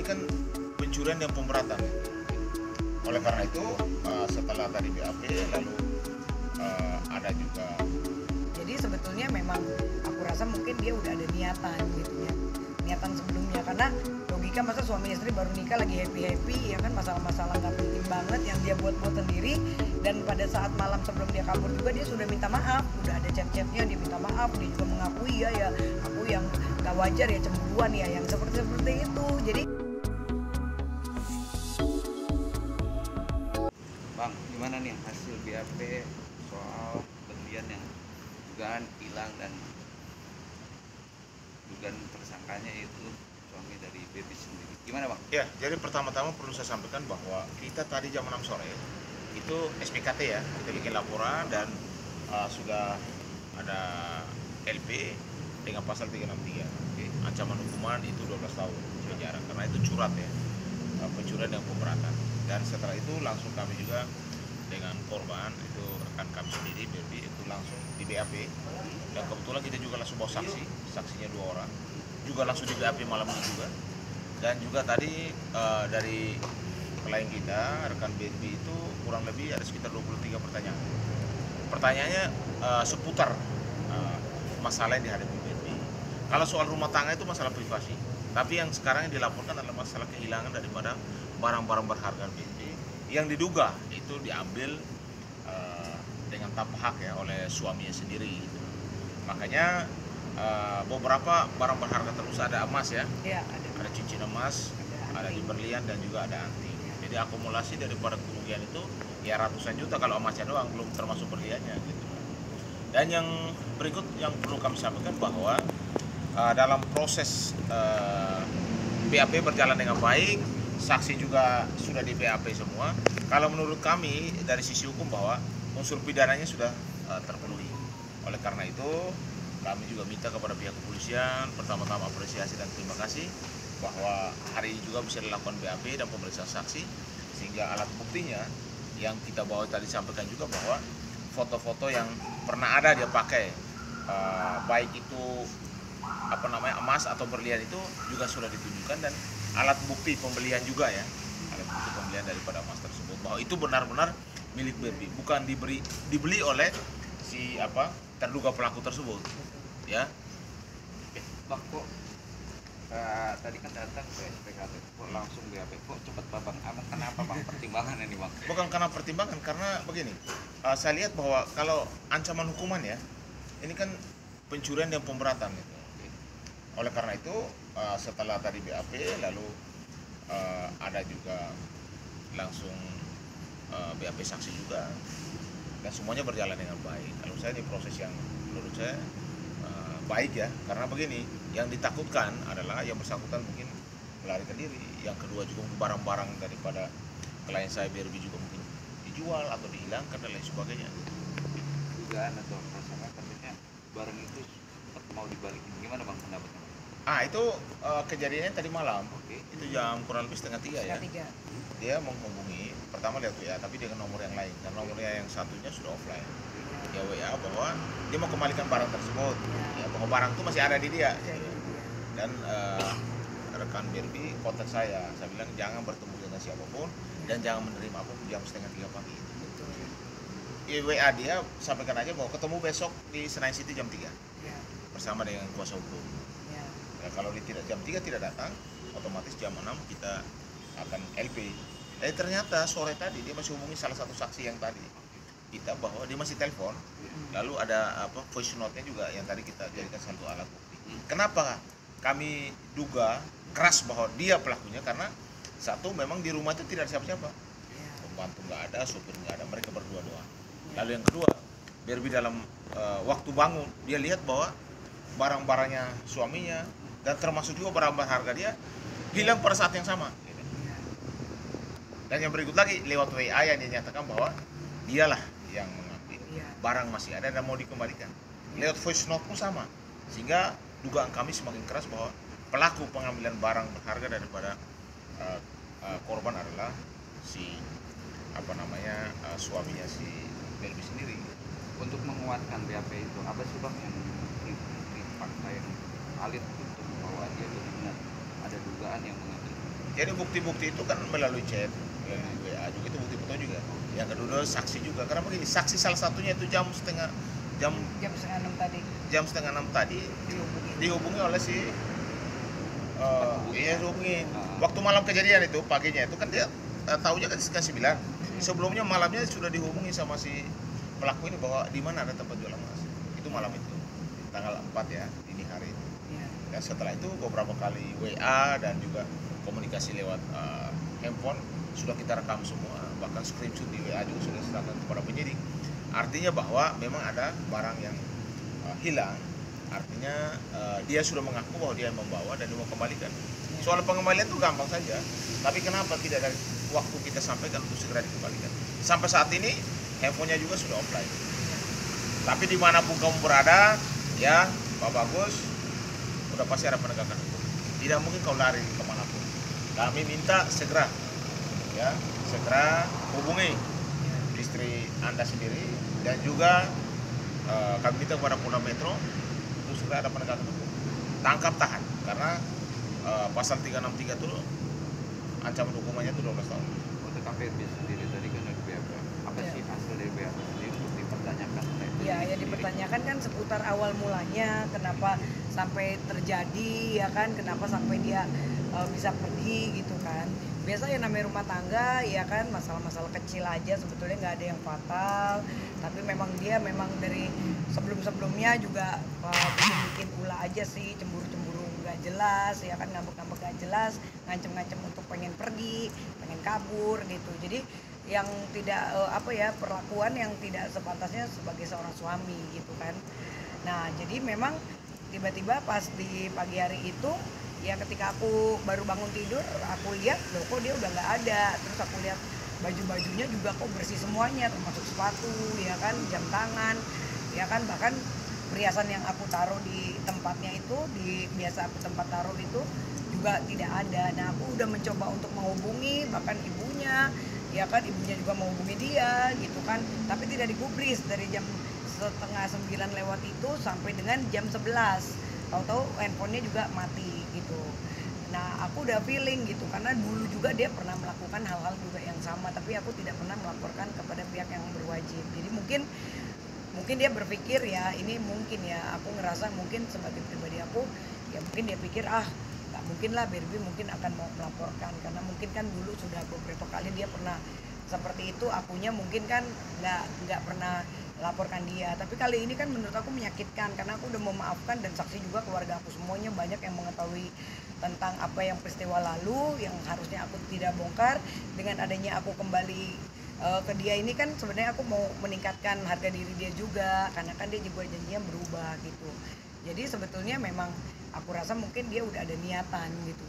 kan pencurian dan pemberatan. Oleh karena itu setelah tadi BAP lalu ada juga. Jadi sebetulnya memang aku rasa mungkin dia udah ada niatan gitu ya, niatan sebelumnya, karena logika masa suami istri baru nikah lagi happy ya kan, masalah-masalah nggak penting banget yang dia buat sendiri, dan pada saat malam sebelum dia kabur juga dia sudah minta maaf, udah ada chat-chatnya dia minta maaf, dia juga mengakui ya aku yang nggak wajar ya, cemburuan ya, yang seperti itu. Jadi Bang, gimana nih hasil BAP soal berlian yang dugaan hilang dan dugaan tersangkanya itu suami dari Baby sendiri? Gimana Bang? Ya, jadi pertama-tama perlu saya sampaikan bahwa kita tadi jam 6 sore itu SPKT ya, kita bikin laporan dan sudah ada LP dengan pasal 363. Ancaman hukuman itu 12 tahun penjara karena itu curat ya, pencurian dan pemberatan. Dan setelah itu langsung kami juga dengan korban itu rekan kami sendiri Baby itu langsung di BAP, dan kebetulan kita juga langsung bawa saksinya 2 orang juga langsung di BAP malam ini juga. Dan juga tadi dari klien kita rekan Baby itu kurang lebih ada sekitar 23 pertanyaan. Pertanyaannya seputar masalah yang dihadapi Baby. Kalau soal rumah tangga itu masalah privasi, tapi yang sekarang yang dilaporkan adalah masalah kehilangan daripada barang-barang berharga Baby yang diduga itu diambil dengan tanpa hak ya oleh suaminya sendiri gitu. Makanya beberapa barang berharga terus ada emas ya, ada cincin emas, ada di berlian dan juga ada anting. Jadi akumulasi daripada kerugian itu ya ratusan juta kalau emasnya doang, belum termasuk berliannya gitu. Dan yang berikut yang perlu kami sampaikan bahwa dalam proses BAP berjalan dengan baik, saksi juga sudah di BAP semua. Kalau menurut kami dari sisi hukum bahwa unsur pidananya sudah terpenuhi. Oleh karena itu kami juga minta kepada pihak kepolisian pertama-tama apresiasi dan terima kasih bahwa hari ini juga bisa dilakukan BAP dan pemeriksaan saksi, sehingga alat buktinya yang kita bawa tadi sampaikan juga bahwa foto-foto yang pernah ada dia pakai baik itu emas atau berlian itu juga sudah ditunjukkan, dan alat bukti pembelian juga ya, alat bukti pembelian daripada emas tersebut bahwa itu benar-benar milik Baby, bukan dibeli oleh si terduga pelaku tersebut ya. Bang, kok tadi kan datang ke SPKT, kok langsung BAP, kok cepat Bang? Abang kenapa Bang? Pertimbangan ini Bang? Bukan karena pertimbangan, karena begini, saya lihat bahwa kalau ancaman hukuman ya, ini kan pencurian dan pemberatan gitu. Oleh karena itu setelah tadi BAP lalu ada juga langsung BAP saksi juga, dan semuanya berjalan dengan baik. Kalau saya di proses yang menurut saya baik ya, karena begini, yang ditakutkan adalah yang bersangkutan mungkin melarikan diri, yang kedua juga barang-barang daripada klien saya Baby juga mungkin dijual atau dihilangkan dan lain sebagainya. Dugaan atau prasangka katanya barang itu mau dibalikin, gimana Bang pendapatnya? Itu kejadiannya tadi malam. Itu jam kurang lebih setengah tiga ya. Dia menghubungi, pertama lihat WA tapi dengan nomor yang lain, dan nomornya yang satunya sudah offline. Dia WA bahwa dia mau kembalikan barang tersebut ya, bahwa barang itu masih ada di dia. Dan rekan Baby kontak saya bilang jangan bertemu dengan siapapun dan jangan menerima apapun jam setengah 3 pagi. WA dia sampaikan aja bahwa ketemu besok di Senayan City jam 3 bersama dengan kuasa hukum. Ya, kalau dia tidak jam 3 tidak datang, otomatis jam 6 kita akan LP. Tapi ternyata sore tadi dia masih hubungi salah satu saksi yang tadi kita bahwa dia masih telepon, lalu ada voice note-nya juga yang tadi kita jadikan satu alat bukti. Kenapa kami duga keras bahwa dia pelakunya? Karena satu, memang di rumah itu tidak ada siapa-siapa, pembantu nggak ada, supir nggak ada, mereka berdua doang. Lalu yang kedua, Baby dalam waktu bangun dia lihat bahwa barang-barangnya suaminya dan termasuk juga barang berharga dia hilang pada saat yang sama. Dan yang berikut lagi lewat WA yang dinyatakan bahwa dialah yang mengambil, barang masih ada dan mau dikembalikan. Lewat voice note pun sama, sehingga dugaan kami semakin keras bahwa pelaku pengambilan barang berharga daripada korban adalah si suaminya si Baby sendiri. Untuk menguatkan BAP itu apa sih Bang yang fakta yang valid untuk bahwa dia benar ada dugaan yang mengambil Jadi bukti-bukti itu kan melalui chat, melalui WA juga, itu bukti foto juga. Yang kedua saksi juga, karena begini, saksi salah satunya itu jam setengah enam tadi dihubungi oleh si dihubungi waktu malam kejadian itu, paginya itu kan dia tahunya kan sekitar 9. Sebelumnya malamnya sudah dihubungi sama si pelaku ini bahwa di mana ada tempat jual emas. Itu malam itu, tanggal 4 ya, dini hari itu. Dan setelah itu beberapa kali WA dan juga komunikasi lewat handphone sudah kita rekam semua, bahkan screenshot di WA juga sudah diserahkan kepada penyidik. Artinya bahwa memang ada barang yang hilang. Artinya dia sudah mengaku bahwa dia membawa dan dia mau kembalikan. Soal pengembalian itu gampang saja, tapi kenapa tidak dari waktu kita sampaikan untuk segera dikembalikan? Sampai saat ini handphonenya juga sudah offline. Tapi dimanapun kamu berada, ya Pak Bagus, udah pasti ada penegakan hukum. Tidak mungkin kau lari kemanapun. Kami minta segera, ya segera hubungi istri Anda sendiri dan juga kami minta kepada Polda Metro untuk segera ada penegakan hukum. Tangkap tahan, karena pasal 363 itu ancaman hukumannya itu 12 tahun. Untuk KPRB sendiri tadi kan ada BAP. Apa sih hasil dari BAP sendiri untuk dipertanyakan? Ya dipertanyakan kan seputar awal mulanya, kenapa sampai terjadi, ya kan, kenapa sampai dia bisa pergi gitu kan. Biasa yang namanya rumah tangga, ya kan, masalah-masalah kecil aja sebetulnya nggak ada yang fatal. Tapi memang dia dari sebelum-sebelumnya juga bikin ulah aja sih, cemburu-cemburu nggak jelas, ya kan, ngambek-ngambek nggak jelas, ngancem-ngancem untuk pengen pergi, pengen kabur gitu. Jadi yang tidak perlakuan yang tidak sepantasnya sebagai seorang suami gitu kan. Nah jadi memang tiba-tiba pas di pagi hari itu, ya ketika aku baru bangun tidur, aku lihat loh kok dia udah nggak ada. Terus aku lihat baju-bajunya juga kok bersih semuanya, termasuk sepatu, ya kan, jam tangan, ya kan, bahkan perhiasan yang aku taruh di tempatnya itu, di biasa aku tempat taruh itu juga tidak ada. Nah aku udah mencoba untuk menghubungi bahkan ibunya, ya kan, ibunya juga menghubungi dia gitu kan, tapi tidak digubris dari jam 8:30 lewat itu sampai dengan jam 11. Tahu-tahu handphonenya juga mati gitu. Nah aku udah feeling gitu, karena dulu juga dia pernah melakukan hal-hal juga yang sama, tapi aku tidak pernah melaporkan kepada pihak yang berwajib. Jadi mungkin dia berpikir, ya ini mungkin, ya aku ngerasa mungkin sebagai pribadi aku, ya mungkin dia pikir nggak mungkin lah Barbie mungkin akan mau melaporkan, karena mungkin kan dulu sudah beberapa kali dia pernah seperti itu, akunya mungkin kan nggak pernah laporkan dia. Tapi kali ini kan menurut aku menyakitkan, karena aku udah memaafkan dan saksi juga keluarga aku semuanya banyak yang mengetahui tentang apa yang peristiwa lalu yang harusnya aku tidak bongkar. Dengan adanya aku kembali ke dia ini kan sebenarnya aku mau meningkatkan harga diri dia juga, karena kan dia juga janjinya berubah gitu. Jadi sebetulnya memang aku rasa mungkin dia udah ada niatan gitu,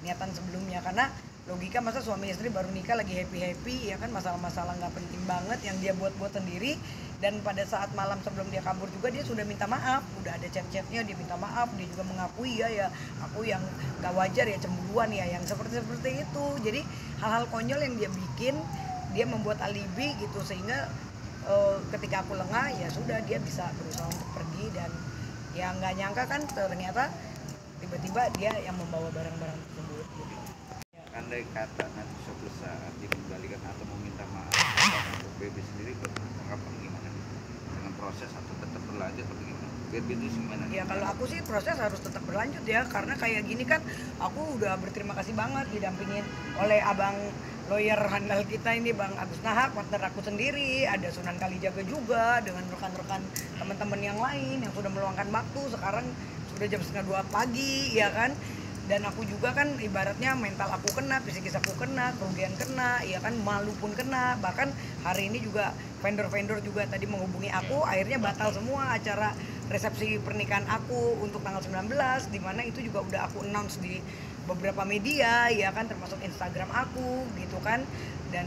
niatan sebelumnya, karena logika masa suami istri baru nikah lagi happy ya kan, masalah-masalah nggak penting banget yang dia buat sendiri. Dan pada saat malam sebelum dia kabur juga dia sudah minta maaf, udah ada chat-chatnya, dia minta maaf, dia juga mengakui ya aku yang nggak wajar ya, cemburuan ya, yang seperti itu. Jadi hal-hal konyol yang dia bikin, dia membuat alibi gitu, sehingga ketika aku lengah ya sudah dia bisa berusaha untuk pergi. Dan ya nggak nyangka kan ternyata tiba-tiba dia yang membawa barang-barang tersebut gitu. Andai kata nanti suatu saat dikembalikan atau meminta maaf untuk Baby sendiri, beranggapan gimana dengan proses atau tetap berlanjut atau gimana? Baby itu gimana? Ya kalau aku sih proses harus tetap berlanjut ya, karena kayak gini kan aku udah berterima kasih banget didampingin oleh abang lawyer handal kita ini, Bang Agus Nahak, partner aku sendiri, ada Sunan Kalijaga juga dengan rekan-rekan teman-teman yang lain yang sudah meluangkan waktu. Sekarang sudah jam 1:30 pagi ya kan, dan aku juga kan ibaratnya mental aku kena, psikis aku kena, kerugian kena, ya kan, malu pun kena. Bahkan hari ini juga vendor-vendor juga tadi menghubungi aku, akhirnya batal semua acara resepsi pernikahan aku untuk tanggal 19, dimana itu juga udah aku announce di beberapa media ya kan, termasuk Instagram aku gitu kan, dan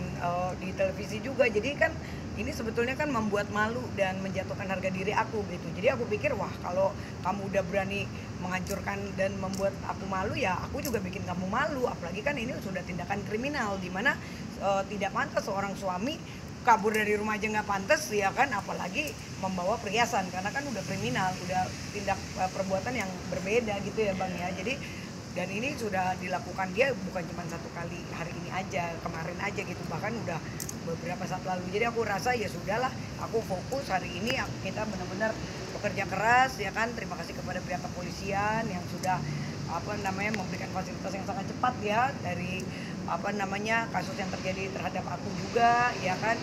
di televisi juga. Jadi kan ini sebetulnya kan membuat malu dan menjatuhkan harga diri aku gitu. Jadi aku pikir, wah kalau kamu udah berani menghancurkan dan membuat aku malu, ya aku juga bikin kamu malu. Apalagi kan ini sudah tindakan kriminal, dimana tidak pantas seorang suami kabur dari rumah aja nggak pantas ya kan, apalagi membawa perhiasan, karena kan udah kriminal, udah tindak perbuatan yang berbeda gitu ya Bang ya. Jadi Dan ini sudah dilakukan dia bukan cuma satu kali hari ini aja, kemarin aja gitu, bahkan udah beberapa saat lalu. Jadi aku rasa ya sudahlah, aku fokus hari ini kita benar-benar bekerja keras ya kan. Terima kasih kepada pihak kepolisian yang sudah memberikan fasilitas yang sangat cepat ya dari kasus yang terjadi terhadap aku juga ya kan.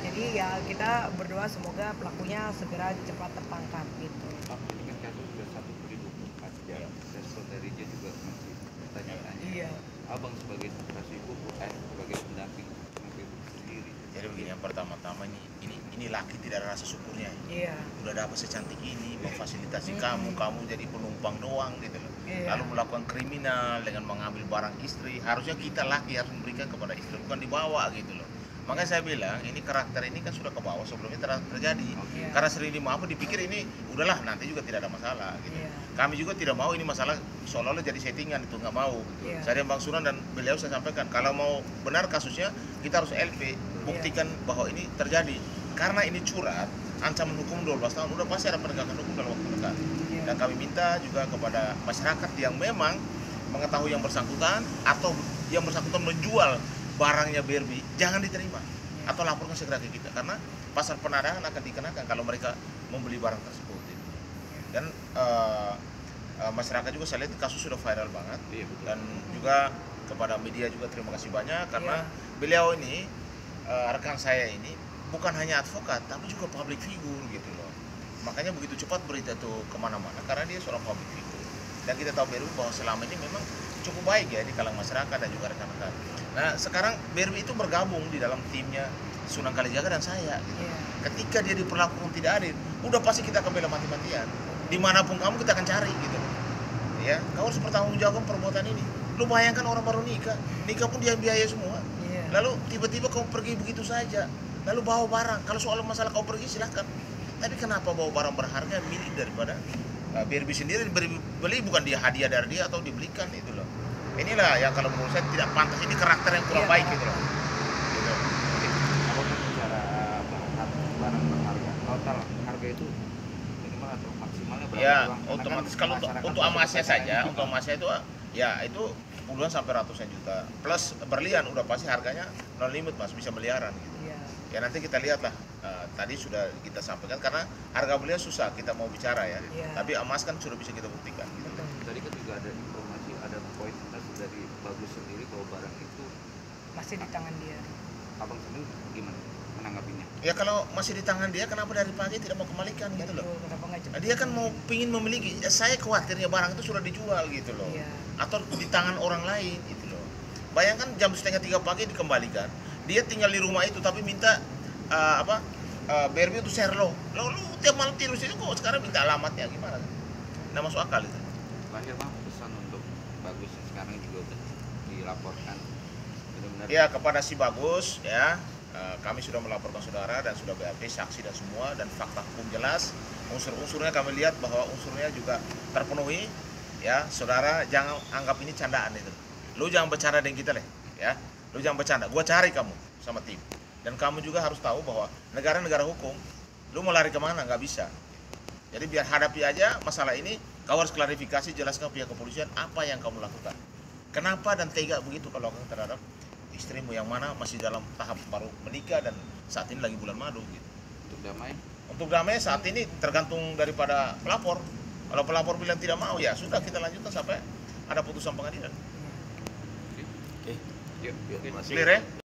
Jadi ya kita berdoa semoga pelakunya segera cepat tertangkap gitu. Ini kan kasus sudah 1/24 jam. Saudarinya juga masih bertanya-tanya. Iya. Abang sebagai kasih hukum, sebagai pendamping sendiri. Jadi begini, yang pertama-tama ini laki tidak ada rasa syukurnya. Iya. Udah dapat secantik ini, memfasilitasi kamu jadi penumpang doang gitu loh. Iya. Lalu melakukan kriminal dengan mengambil barang istri. Harusnya kita laki harus memberikan kepada istri, bukan dibawa gitu loh. Makanya saya bilang ini karakter ini kan sudah ke bawah sebelumnya terjadi. Iya. Karena sering dimaafkan dipikir ini udahlah nanti juga tidak ada masalah gitu. Iya. Kami juga tidak mau ini masalah seolah-olah jadi settingan, itu nggak mau. Iya. Saya dan Bang Sunan dan beliau saya sampaikan kalau mau benar kasusnya kita harus LP buktikan bahwa ini terjadi. Karena ini curat, ancaman hukum 12 tahun udah pasti ada penegakan hukum dalam waktu dekat. Iya. Dan kami minta juga kepada masyarakat yang memang mengetahui yang bersangkutan atau yang bersangkutan menjual barangnya BRB jangan diterima atau laporkan segera ke kita karena pasal penadangan akan dikenakan kalau mereka membeli barang tersebut. Dan masyarakat juga saya lihat kasus sudah viral banget. Iya, betul. Dan juga kepada media juga terima kasih banyak karena Iya. beliau ini rekan saya ini bukan hanya advokat tapi juga public figure gitu loh. Makanya begitu cepat berita itu kemana-mana karena dia seorang public figure. Dan kita tahu BRB bahwa selama ini memang cukup baik ya di kalangan masyarakat dan juga rekan-rekan. Nah sekarang BRB itu bergabung di dalam timnya Sunan Kalijaga dan saya gitu. Iya. Ketika dia diperlakukan tidak adil, udah pasti kita akan bela mati-matian. Dimanapun kamu kita akan cari gitu. Ya, kau harus bertanggungjawabkan perbuatan ini. Lu bayangkan orang baru nikah pun dia biaya semua. Iya. Lalu tiba-tiba kau pergi begitu saja. Lalu bawa barang. Kalau soal masalah kau pergi silahkan. Tapi kenapa bawa barang berharga milik daripada BRB sendiri beli bukan dia hadiah dari dia atau dibelikan itu loh. Inilah yang kalau menurut saya tidak pantas, ini karakter yang kurang Iya, baik gitu loh. Gitu. Kalau kan bicara barang berharga, total harga itu minimal atau maksimalnya berapa? Ya, Bang? Karena otomatis kan kalau masyarakat untuk masih emasnya bertanya saja, juga. untuk emasnya itu ya itu puluhan sampai ratusan juta. Plus berlian udah pasti harganya no limit Mas, bisa miliaran gitu. Iya. Ya nanti kita lihatlah. Tadi sudah kita sampaikan karena harga beliau susah kita mau bicara ya. Iya. Tapi emas kan sudah bisa kita buktikan gitu. Betul. Tadi kan juga ada informasi, ada poin dari Bagus sendiri bahwa barang itu Masih di tangan dia. abang sendiri gimana menanggapinya? Ya kalau masih di tangan dia kenapa dari pagi tidak mau kembalikan gitu loh. Betul, kenapa nggak Nah, cepet? dia kan mau pingin memiliki, ya, saya khawatirnya barang itu sudah dijual gitu loh. Iya. Atau di tangan orang lain gitu loh. Bayangkan jam 2:30 pagi dikembalikan, dia tinggal di rumah itu tapi minta BRB untuk share lo. Lu tiap malam tidur situ kok sekarang minta alamatnya gimana? Nggak masuk akal itu. Terakhir bang, pesan untuk Bagus yang sekarang juga udah dilaporkan benar-benar. Ya kepada si Bagus ya, kami sudah melaporkan saudara dan sudah BAP saksi dan semua dan fakta hukum jelas. Unsur-unsurnya kami lihat bahwa unsurnya juga terpenuhi. Ya saudara jangan anggap ini candaan itu. Lu jangan bercanda dengan kita deh, ya. Lu jangan bercanda. Gua cari kamu sama tim. Dan kamu juga harus tahu bahwa negara-negara hukum, lu mau lari kemana nggak bisa. Jadi biar hadapi aja masalah ini, kau harus klarifikasi, jelaskan pihak kepolisian apa yang kamu lakukan. Kenapa dan tega begitu kalau lakukan terhadap istrimu yang mana masih dalam tahap baru menikah dan saat ini lagi bulan madu gitu. Untuk damai, Untuk damai saat ini tergantung daripada pelapor. Kalau pelapor bilang tidak mau ya sudah kita lanjutkan sampai ada putusan pengadilan. yuk, Clear ya?